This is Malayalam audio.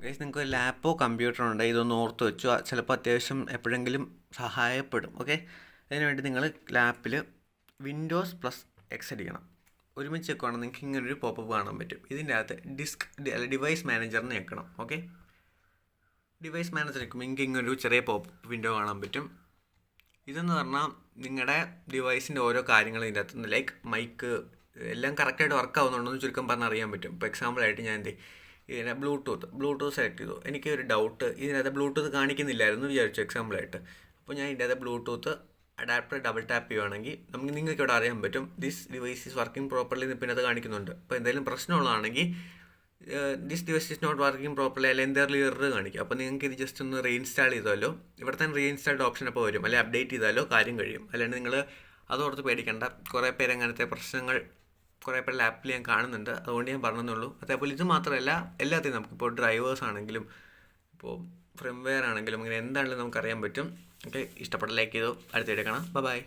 ഗൈസ് നിങ്ങൾക്ക് ലാപ്പോ കമ്പ്യൂട്ടറോ ഉണ്ട്, ഇതൊന്ന് ഓർത്ത് വെച്ചു. ചിലപ്പോൾ അത്യാവശ്യം എപ്പോഴെങ്കിലും സഹായപ്പെടും. ഓക്കെ, അതിനുവേണ്ടി നിങ്ങൾ ലാപ്പിൽ വിൻഡോസ് പ്ലസ് എക്സ് അടിക്കണം. ഒരുമിച്ച് വെക്കുകയാണെങ്കിൽ നിങ്ങൾക്ക് ഇങ്ങനൊരു പോപ്പപ്പ് കാണാൻ പറ്റും. ഇതിൻ്റെ അകത്ത് ഡിവൈസ് മാനേജറിന് വെക്കണം. ഓക്കെ, ഡിവൈസ് മാനേജർ വെക്കുമ്പോൾ നിങ്ങൾക്ക് ഇങ്ങനൊരു ചെറിയ പോപ്പപ്പ് വിൻഡോ കാണാൻ പറ്റും. ഇതെന്ന് പറഞ്ഞാൽ നിങ്ങളുടെ ഡിവൈസിൻ്റെ ഓരോ കാര്യങ്ങളും ഇതിൻ്റെ അകത്ത് ലൈക്ക് മൈക്ക് എല്ലാം കറക്റ്റായിട്ട് വർക്ക് ആവുന്നുണ്ടെന്ന് ചുരുക്കം പറഞ്ഞാൽ അറിയാൻ പറ്റും. ഇപ്പോൾ എക്സാമ്പിളായിട്ട് ഞാൻ ഇതിനെ ബ്ലൂടൂത്ത് സെലക്ട് ചെയ്തു. എനിക്കൊരു ഡൗട്ട്, ഇതിനകത്ത് ബ്ലൂടൂത്ത് കാണിക്കുന്നില്ലായിരുന്നു വിചാരിച്ചു എക്സാമ്പിളായിട്ട്. അപ്പോൾ ഞാൻ ഇതിൻ്റെ ബ്ലൂടൂത്ത് അഡാപ്റ്റർ ഡബിൾ ടാപ്പ് ചെയ്യുകയാണെങ്കിൽ നിങ്ങൾക്ക് ഇവിടെ അറിയാൻ പറ്റും this device is working properly എന്ന് പിന്നെ അത് കാണിക്കുന്നുണ്ട്. അപ്പോൾ എന്തെങ്കിലും പ്രശ്നമുള്ളതാണെങ്കിൽ this device is not working properly അല്ല എന്തെങ്കിലും എറർ കാണിക്കും. അപ്പോൾ നിങ്ങൾക്ക് ഇത് ജസ്റ്റ് ഒന്ന് റീഇൻസ്റ്റാൾ ചെയ്താലോ, ഇവിടെ തന്നെ റീഇൻസ്റ്റാൾഡ് ഓപ്ഷൻ അപ്പോൾ വരും, അല്ലെങ്കിൽ അപ്ഡേറ്റ് ചെയ്താലോ കാര്യം കഴിയും. അല്ലാണ്ട് നിങ്ങൾ അതോർത്ത് പേടിക്കേണ്ട. കുറേ പേര് അങ്ങനത്തെ പ്രശ്നങ്ങൾ കുറേ പേര് ലാപ്പിൽ ഞാൻ കാണുന്നുണ്ട്, അതുകൊണ്ട് ഞാൻ പറഞ്ഞെന്നുള്ളൂ. അതേപോലെ ഇത് മാത്രമല്ല, എല്ലാത്തിനും നമുക്കിപ്പോൾ ഡ്രൈവേഴ്സ് ആണെങ്കിലും ഇപ്പോൾ ഫ്രെയിംവെയർ ആണെങ്കിലും അങ്ങനെ എന്താണെങ്കിലും നമുക്കറിയാൻ പറ്റും. ഓക്കെ, ഇഷ്ടപ്പെട്ട ലൈക്ക് ചെയ്തോ. അടുത്ത വീഡിയോ കാണാം. ബൈ.